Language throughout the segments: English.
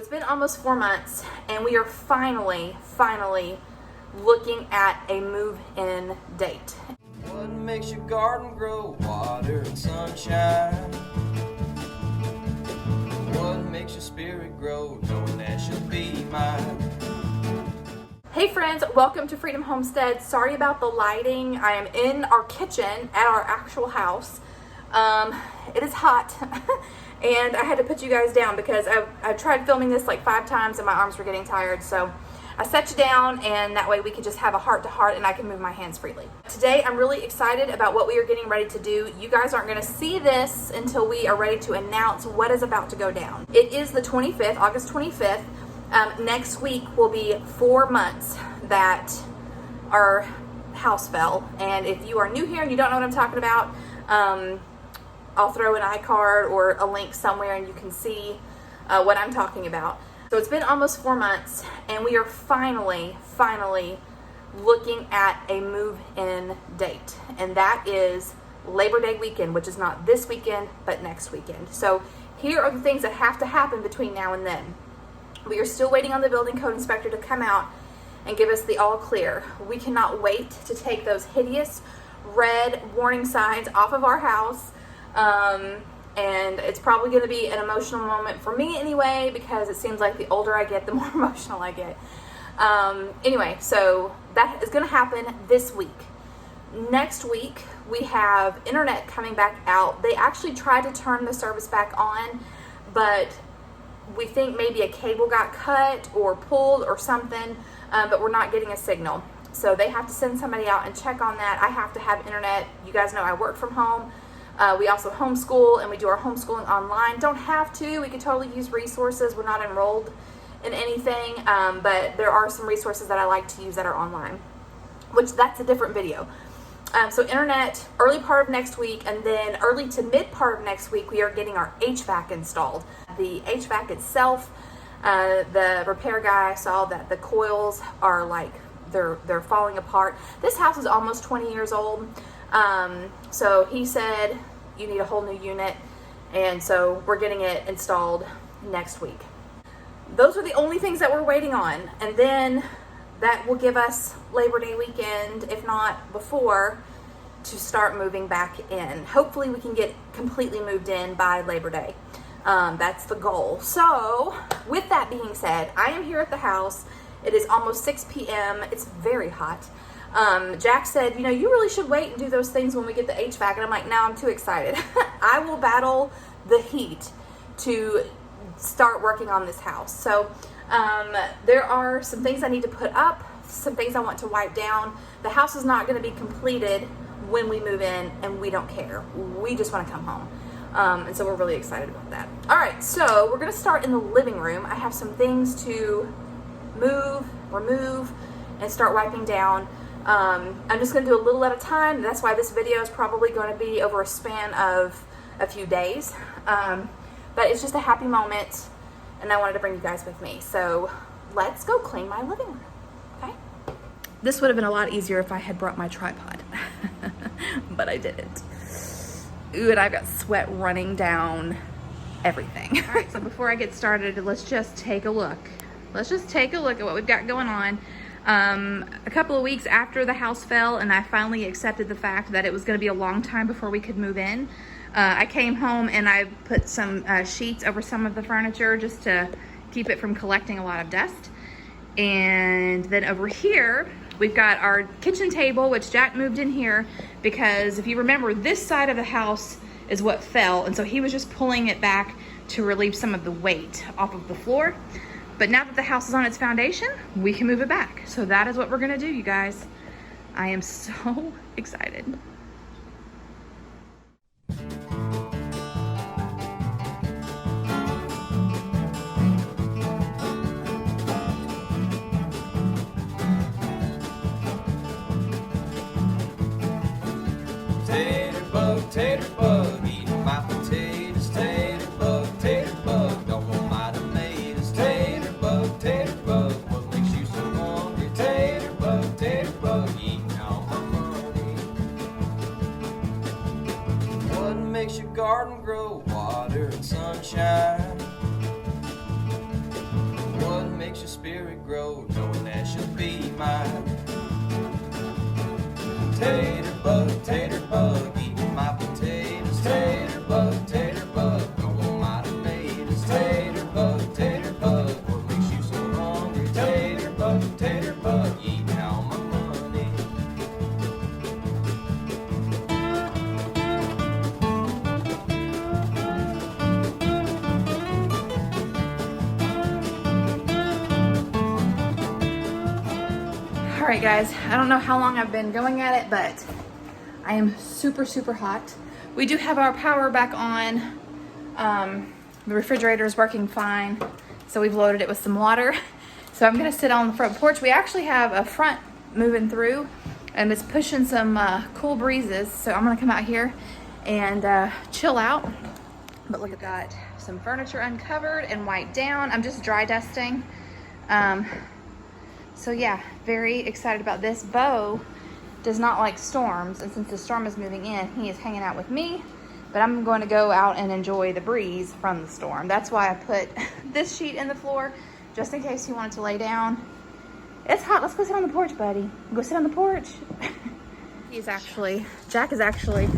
it's been almost 4 months and we are finally looking at a move-in date. What makes your garden grow? Water and sunshine. What makes your spirit grow? Knowing that she'll be mine. Hey friends, welcome to Freedom Homestead. Sorry about the lighting. I am in our kitchen at our actual house. It is hot and I had to put you guys down because I tried filming this like 5 times and my arms were getting tired. So I set you down and that way we could just have a heart-to-heart and I can move my hands freely. Today I'm really excited about what we are getting ready to do. You guys aren't going to see this until we are ready to announce what is about to go down. It is the 25th, August 25th. Next week will be 4 months that our house fell. And if you are new here and you don't know what I'm talking about, I'll throw an iCard or a link somewhere and you can see what I'm talking about. So it's been almost 4 months and we are finally looking at a move-in date. And that is Labor Day weekend, which is not this weekend, but next weekend. So here are the things that have to happen between now and then. We are still waiting on the building code inspector to come out and give us the all clear. We cannot wait to take those hideous red warning signs off of our house. And it's probably going to be an emotional moment for me anyway, because it seems like the older I get, the more emotional I get. Anyway, so that is going to happen this week. Next week, we have internet coming back out. They actually tried to turn the service back on, but we think maybe a cable got cut or pulled or something, but we're not getting a signal. So they have to send somebody out and check on that. I have to have internet. You guys know I work from home. We also homeschool and we do our homeschooling online. Don't have to. We could totally use resources. We're not enrolled in anything, but there are some resources that I like to use that are online, which that's a different video. So internet, early part of next week, and then early to mid part of next week, we are getting our HVAC installed. The HVAC itself, the repair guy saw that the coils are like, they're falling apart. This house is almost 20 years old. So he said, you need a whole new unit. And so we're getting it installed next week. Those are the only things that we're waiting on. And then that will give us Labor Day weekend, if not before, to start moving back in. Hopefully we can get completely moved in by Labor Day. That's the goal. So with that being said, I am here at the house. It is almost 6 p.m. It's very hot. Jack said, you know, you really should wait and do those things when we get the HVAC. And I'm like, no, I'm too excited. I will battle the heat to start working on this house. So there are some things I need to put up, some things I want to wipe down. The house is not going to be completed when we move in, and we don't care. We just want to come home. And so we're really excited about that. All right, so we're going to start in the living room. I have some things to move, remove, and start wiping down. I'm just going to do a little at a time. That's why this video is probably going to be over a span of a few days. But it's just a happy moment, and I wanted to bring you guys with me. So let's go clean my living room, okay? This would have been a lot easier if I had brought my tripod, but I didn't. Ooh, and I've got sweat running down everything. All right, so before I get started, let's just take a look. Let's just take a look at what we've got going on. A couple of weeks after the house fell and I finally accepted the fact that it was going to be a long time before we could move in, I came home and I put some sheets over some of the furniture just to keep it from collecting a lot of dust. And then over here, we've got our kitchen table, which Jack moved in here because if you remember, this side of the house is what fell. And so he was just pulling it back to relieve some of the weight off of the floor. But now that the house is on its foundation, we can move it back. So that is what we're gonna do, you guys. I am so excited. Tater bug, eating my potatoes. Tater bug, don't want my tomatoes. Tater bug, what makes you so hungry? Tater bug, eating all my money. spirit grow, knowing that she'll be mine. Tater bug, eating my potatoes. Tater bug, don't want my tomatoes. Tater bug, what makes you so hungry? Tater bug, eating all my money. All right, guys, I don't know how long I've been going at it, but I am super, super hot. We do have our power back on. The refrigerator is working fine, so we've loaded it with some water. So I'm gonna sit on the front porch. We actually have a front moving through, and it's pushing some cool breezes. So I'm gonna come out here and chill out. But look at that, some furniture uncovered and wiped down. I'm just dry dusting. So yeah, very excited about this. Bo does not like storms, and since the storm is moving in, he is hanging out with me, but I'm going to go out and enjoy the breeze from the storm. That's why I put this sheet in the floor, just in case he wanted to lay down. It's hot, let's go sit on the porch, buddy. Go sit on the porch. Jack is actually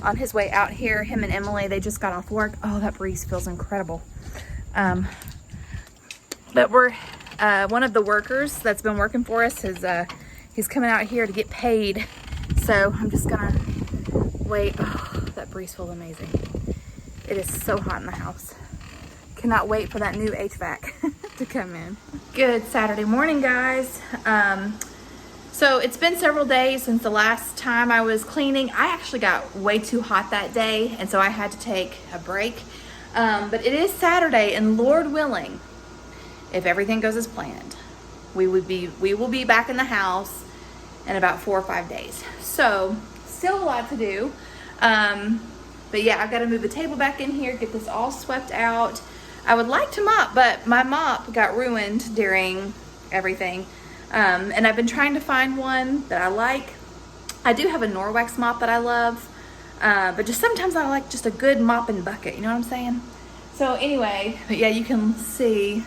on his way out here. Him and Emily, they just got off work. Oh, that breeze feels incredible. But we're, one of the workers that's been working for us is, he's coming out here to get paid. So I'm just gonna wait. Oh, that breeze feels amazing. It is so hot in the house. Cannot wait for that new HVAC to come in. Good Saturday morning, guys. So it's been several days since the last time I was cleaning. I actually got way too hot that day, and so I had to take a break. But it is Saturday, and Lord willing, if everything goes as planned, we will be back in the house in about 4 or 5 days. So still a lot to do. But yeah, I've got to move the table back in here, get this all swept out. I would like to mop, but my mop got ruined during everything. And I've been trying to find one that I like. I do have a Norwex mop that I love, but just sometimes I like just a good mopping bucket, you know what I'm saying? So anyway, but yeah, you can see,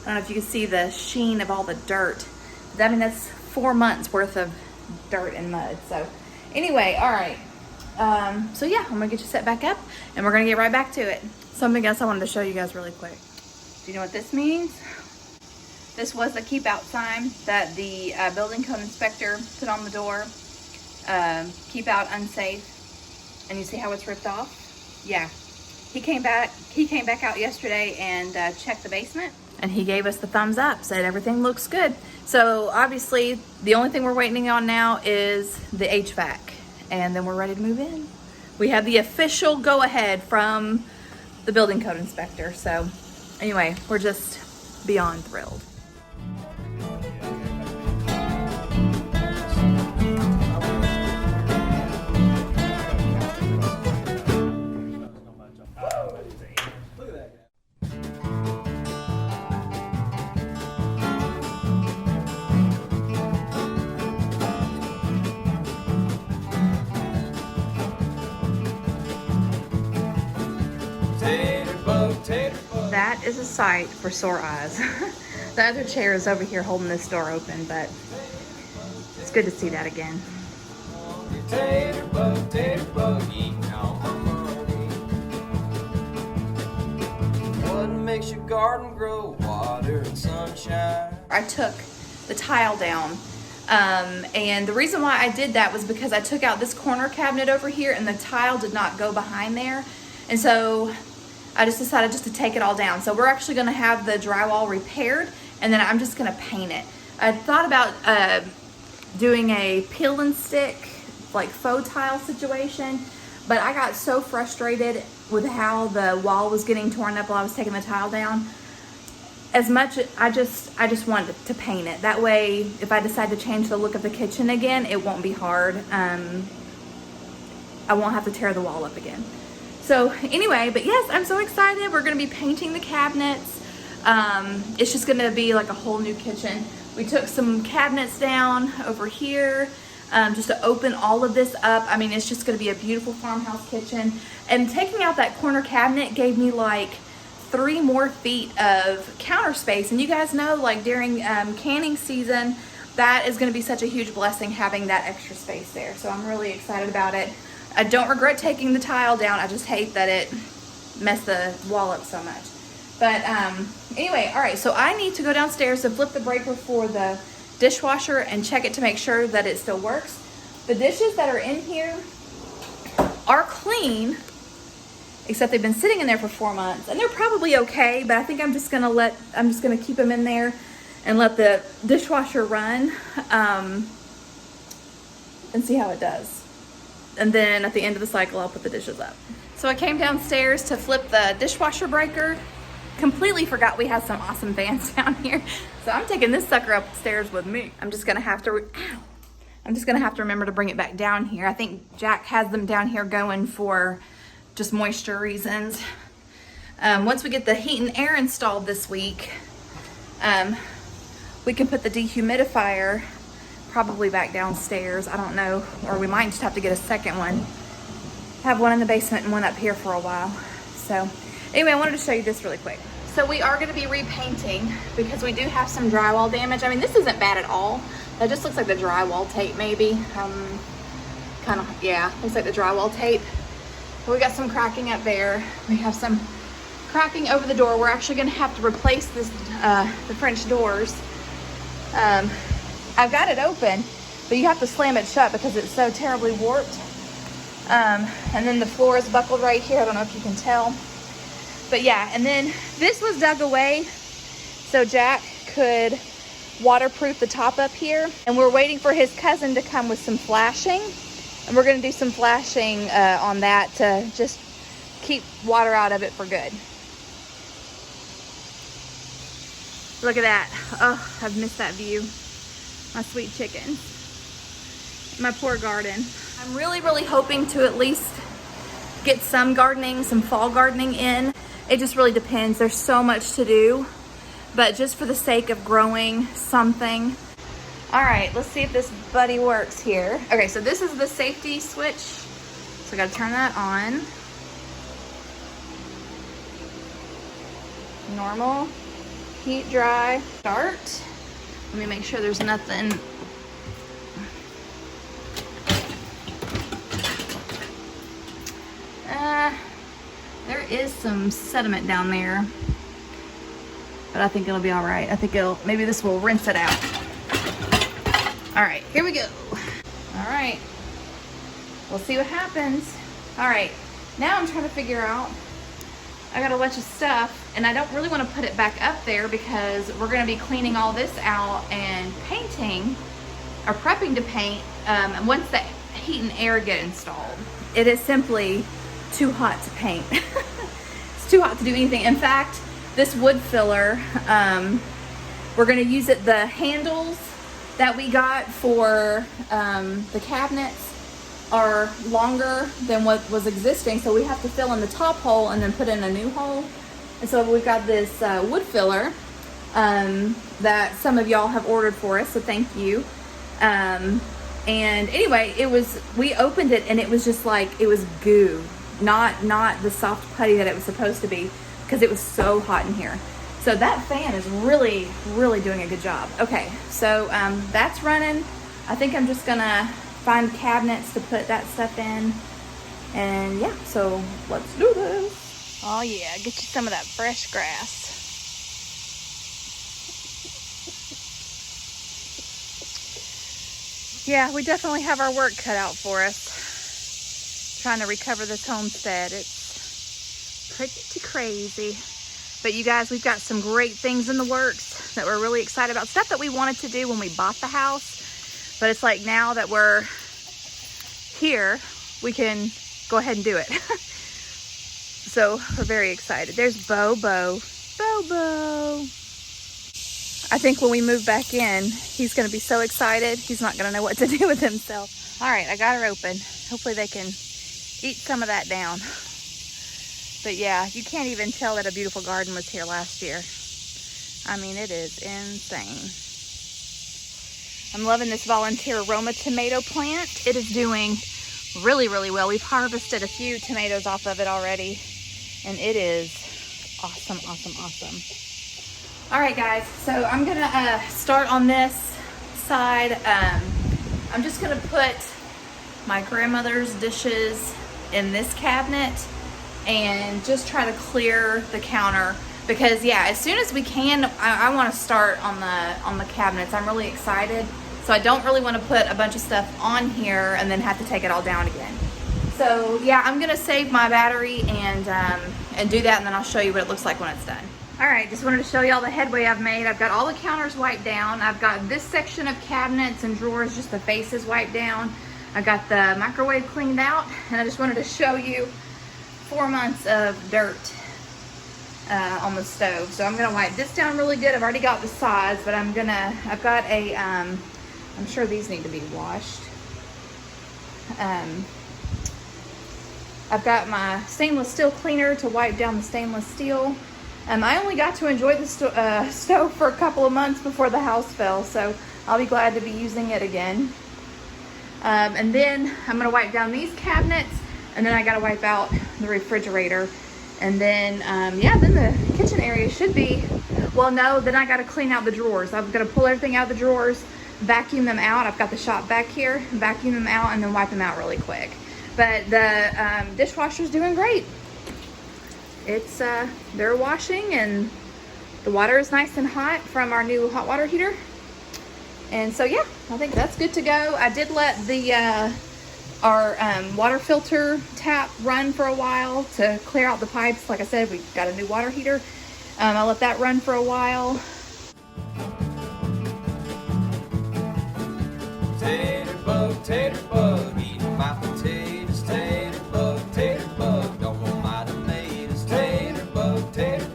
I don't know if you can see the sheen of all the dirt. I mean, that's 4 months worth of dirt and mud. So anyway, all right. So yeah, I'm gonna get you set back up and we're gonna get right back to it. Something else I wanted to show you guys really quick. Do you know what this means? This was the keep out sign that the building code inspector put on the door. Keep out unsafe. And you see how it's ripped off? Yeah. He came back out yesterday and checked the basement, and he gave us the thumbs up, said everything looks good. So obviously the only thing we're waiting on now is the HVAC, and then we're ready to move in. We have the official go ahead from the building code inspector. So anyway, we're just beyond thrilled. That is a sight for sore eyes. The other chair is over here holding this door open, but it's good to see that again. Tater bug, eating all my money. What makes your garden grow? Water and sunshine. I took the tile down, and the reason why I did that was because I took out this corner cabinet over here and the tile did not go behind there, and so I just decided just to take it all down. So we're actually gonna have the drywall repaired, and then I'm just gonna paint it. I thought about doing a peel and stick, like faux tile situation, but I got so frustrated with how the wall was getting torn up while I was taking the tile down. As much, I just wanted to paint it. That way, if I decide to change the look of the kitchen again, it won't be hard. I won't have to tear the wall up again. So anyway, but yes, I'm so excited. We're gonna be painting the cabinets. It's just gonna be like a whole new kitchen. We took some cabinets down over here just to open all of this up. I mean, it's just gonna be a beautiful farmhouse kitchen. And taking out that corner cabinet gave me like 3 more feet of counter space. And you guys know, like during canning season, that is going to be such a huge blessing having that extra space there. So I'm really excited about it. I don't regret taking the tile down. I just hate that it messed the wall up so much. But anyway, all right, so I need to go downstairs to flip the breaker for the dishwasher and check it to make sure that it still works. The dishes that are in here are clean, except they've been sitting in there for 4 months, and they're probably okay, but I think I'm just gonna keep them in there and let the dishwasher run and see how it does. And then at the end of the cycle, I'll put the dishes up. So I came downstairs to flip the dishwasher breaker. Completely forgot we had some awesome fans down here. So I'm taking this sucker upstairs with me. I'm just gonna have to remember to bring it back down here. I think Jack has them down here going for just moisture reasons. Once we get the heat and air installed this week, we can put the dehumidifier probably back downstairs. I don't know, or we might just have to get a second one. Have one in the basement and one up here for a while. So anyway, I wanted to show you this really quick. So we are gonna be repainting because we do have some drywall damage. I mean, this isn't bad at all. That just looks like the drywall tape maybe. Kind of, yeah, looks like the drywall tape. But we got some cracking up there. We have some cracking over the door. We're actually gonna have to replace this, the French doors. I've got it open, but you have to slam it shut because it's so terribly warped. And then the floor is buckled right here. I don't know if you can tell. But yeah, and then this was dug away so Jack could waterproof the top up here. And we're waiting for his cousin to come with some flashing. And we're gonna do some flashing on that to just keep water out of it for good. Look at that. Oh, I've missed that view. My sweet chickens. My poor garden. I'm really, really hoping to at least get some gardening, some fall gardening in. It just really depends. There's so much to do, but just for the sake of growing something. All right, let's see if this buddy works here. Okay, so this is the safety switch. So I gotta turn that on. Normal, heat, dry, start. Let me make sure there's nothing. There is some sediment down there, but I think it'll be all right. I think maybe this will rinse it out. All right, here we go. All right, we'll see what happens. All right, now I'm trying to figure out, I got a bunch of stuff and I don't really want to put it back up there because we're going to be cleaning all this out and painting or prepping to paint once the heat and air get installed. It is simply too hot to paint. It's too hot to do anything. In fact, this wood filler, we're going to use it. The handles that we got for the cabinets are longer than what was existing, so we have to fill in the top hole and then put in a new hole. And so we've got this wood filler that some of y'all have ordered for us, so thank you. And anyway, we opened it and it was just like, it was goo, not the soft putty that it was supposed to be, because it was so hot in here. So that fan is really, really doing a good job. Okay, so that's running. I think I'm just gonna find cabinets to put that stuff in. And yeah, so let's do this. Oh yeah, get you some of that fresh grass. Yeah, we definitely have our work cut out for us. Trying to recover this homestead. It's pretty crazy. But you guys, we've got some great things in the works that we're really excited about. Stuff that we wanted to do when we bought the house. But it's like now that we're here, we can go ahead and do it. So we're very excited. There's Bobo. Bobo. I think when we move back in, he's going to be so excited. He's not going to know what to do with himself. All right, I got her open. Hopefully they can eat some of that down. But yeah, you can't even tell that a beautiful garden was here last year. I mean, it is insane. I'm loving this volunteer Roma tomato plant. It is doing really, really well. We've harvested a few tomatoes off of it already, and it is awesome, awesome, awesome. All right, guys, so I'm gonna start on this side. I'm just gonna put my grandmother's dishes in this cabinet and just try to clear the counter, because yeah, as soon as we can, I want to start on the cabinets. I'm really excited, so I don't really want to put a bunch of stuff on here and then have to take it all down again. So yeah, I'm gonna save my battery and do that, and then I'll show you what it looks like when it's done. All right, just wanted to show you all the headway I've made. I've got all the counters wiped down. I've got this section of cabinets and drawers, just the faces wiped down. I got the microwave cleaned out, and I just wanted to show you 4 months of dirt on the stove. So I'm gonna wipe this down really good. I've already got the sides, but I've got a, I'm sure these need to be washed. I've got my stainless steel cleaner to wipe down the stainless steel. I only got to enjoy the stove for a couple of months before the house fell, so I'll be glad to be using it again. And then I'm gonna wipe down these cabinets, and then I gotta wipe out the refrigerator. And then, yeah, then the kitchen area should be, well, no, then I gotta clean out the drawers. I'm gonna pull everything out of the drawers, vacuum them out. I've got the shop back here, vacuum them out, and then wipe them out really quick. But the dishwasher's doing great. It's, they're washing, and the water is nice and hot from our new hot water heater. And so yeah, I think that's good to go. I did let the our water filter tap run for a while to clear out the pipes. Like I said, we got a new water heater. I let that run for a while. Tater bug, eating my potatoes. Tater bug, don't want my tomatoes. Tater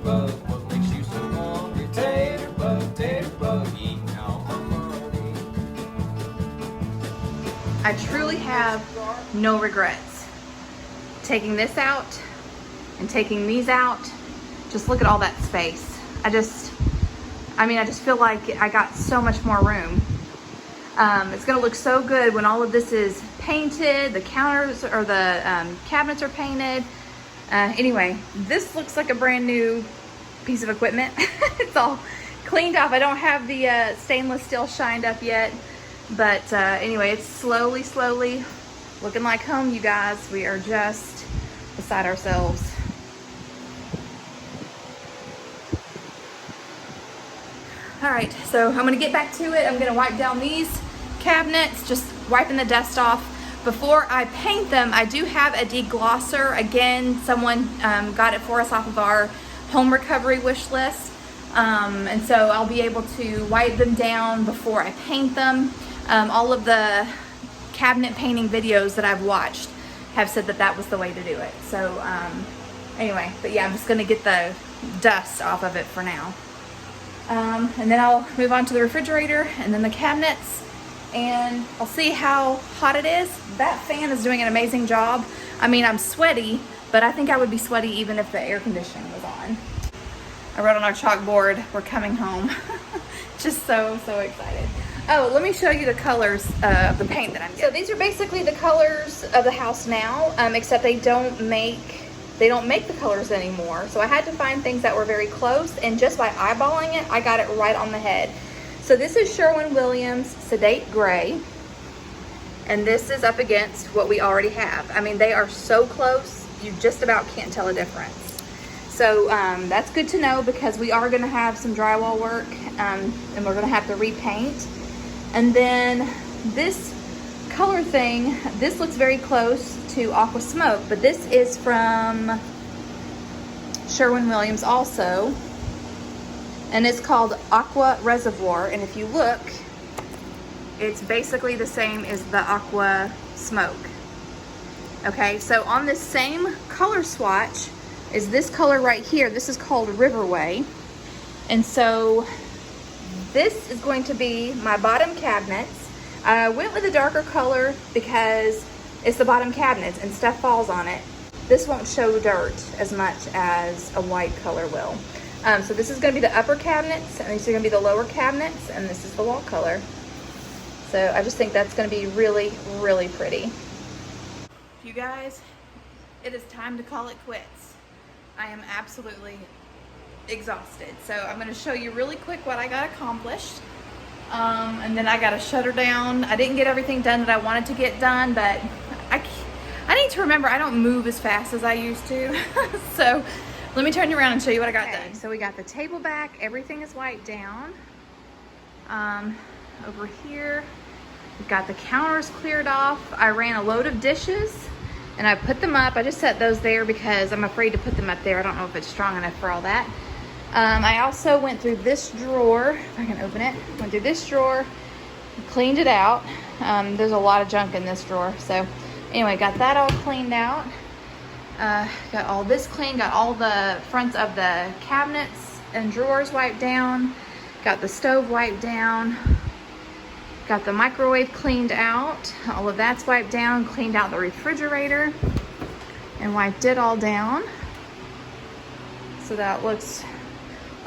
bug, what makes you so hungry? Tater bug, eating all my money. I truly have no regrets taking this out and taking these out. Just look at all that space. I just feel like I got so much more room. It's gonna look so good when all of this is painted, the counters or the cabinets are painted. Anyway, this looks like a brand new piece of equipment. It's all cleaned off. I don't have the stainless steel shined up yet, but anyway, it's slowly looking like home, you guys. We are just beside ourselves. All right, so I'm gonna get back to it. I'm gonna wipe down these cabinets, just wiping the dust off. Before I paint them, I do have a deglosser. Again, someone got it for us off of our home recovery wish list. And so I'll be able to wipe them down before I paint them. All of the cabinet painting videos that I've watched have said that that was the way to do it. So anyway, but yeah, I'm just gonna get the dust off of it for now. And then I'll move on to the refrigerator and then the cabinets, and I'll see how hot it is. That fan is doing an amazing job. I mean, I'm sweaty, but I think I would be sweaty even if the air conditioning was on. I wrote on our chalkboard, we're coming home. Just so excited. Oh, let me show you the colors of the paint that I'm using. So these are basically the colors of the house now, except they don't make the colors anymore. So I had to find things that were very close, and just by eyeballing it, I got it right on the head. So this is Sherwin-Williams Sedate Gray, and this is up against what we already have. I mean, they are so close, you just about can't tell a difference. So that's good to know, because we are gonna have some drywall work, and we're gonna have to repaint. And then this color thing, this looks very close to Aqua Smoke, but this is from Sherwin-Williams also, and it's called Aqua Reservoir. And if you look, it's basically the same as the Aqua Smoke. Okay, so on this same color swatch is this color right here. This is called Riverway, and so this is going to be my bottom cabinets. I went with a darker color because it's the bottom cabinets and stuff falls on it. This won't show dirt as much as a white color will. So this is going to be the upper cabinets, and these are going to be the lower cabinets, and this is the wall color. So I just think that's going to be really, really pretty. You guys, it is time to call it quits. I am absolutely exhausted. So I'm going to show you really quick what I got accomplished. And then I got to shut her down. I didn't get everything done that I wanted to get done, but I need to remember I don't move as fast as I used to. So let me turn you around and show you what I got done. So we got the table back. Everything is wiped down. Over here, we've got the counters cleared off. I ran a load of dishes and I put them up. I just set those there because I'm afraid to put them up there. I don't know if it's strong enough for all that. I also went through this drawer, if I can open it. Went through this drawer, cleaned it out. There's a lot of junk in this drawer. So anyway, got that all cleaned out. Got all this clean, got all the fronts of the cabinets and drawers wiped down. Got the stove wiped down. Got the microwave cleaned out. All of that's wiped down. Cleaned out the refrigerator and wiped it all down. So that looks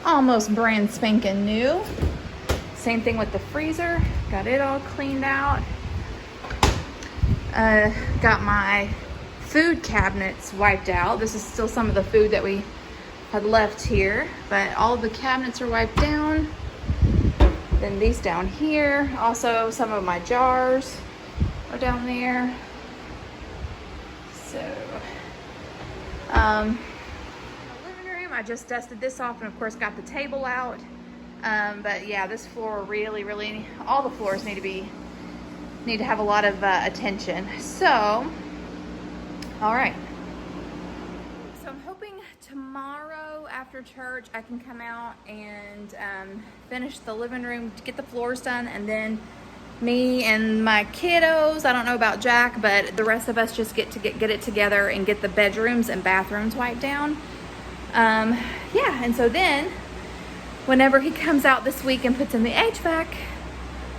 almost brand spanking new. Same thing with the freezer. Got it all cleaned out. Got my food cabinets wiped out. This is still some of the food that we had left here, but all of the cabinets are wiped down. Then these down here. Also, some of my jars are down there. So, the living room, I just dusted this off and of course got the table out. But yeah, this floor really, all the floors need to have a lot of attention. So, all right. So I'm hoping tomorrow after church I can come out and finish the living room, get the floors done, and then me and my kiddos, I don't know about Jack, but the rest of us just get it together and get the bedrooms and bathrooms wiped down. Yeah, and so then whenever he comes out this week and puts in the HVAC,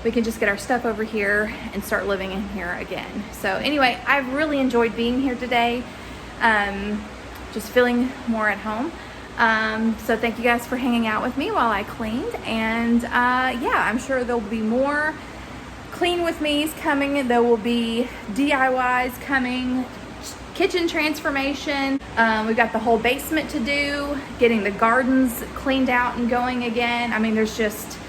we can just get our stuff over here and start living in here again. So anyway, I've really enjoyed being here today. Just feeling more at home. So thank you guys for hanging out with me while I cleaned. And yeah, I'm sure there'll be more clean with me's coming. There will be DIYs coming, kitchen transformation. We've got the whole basement to do, getting the gardens cleaned out and going again. I mean, there's just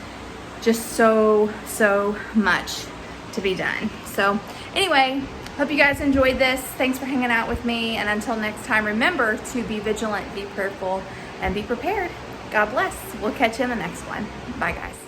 so much to be done. So anyway, hope you guys enjoyed this. Thanks for hanging out with me. And until next time, remember to be vigilant, be prayerful, and be prepared. God bless. We'll catch you in the next one. Bye, guys.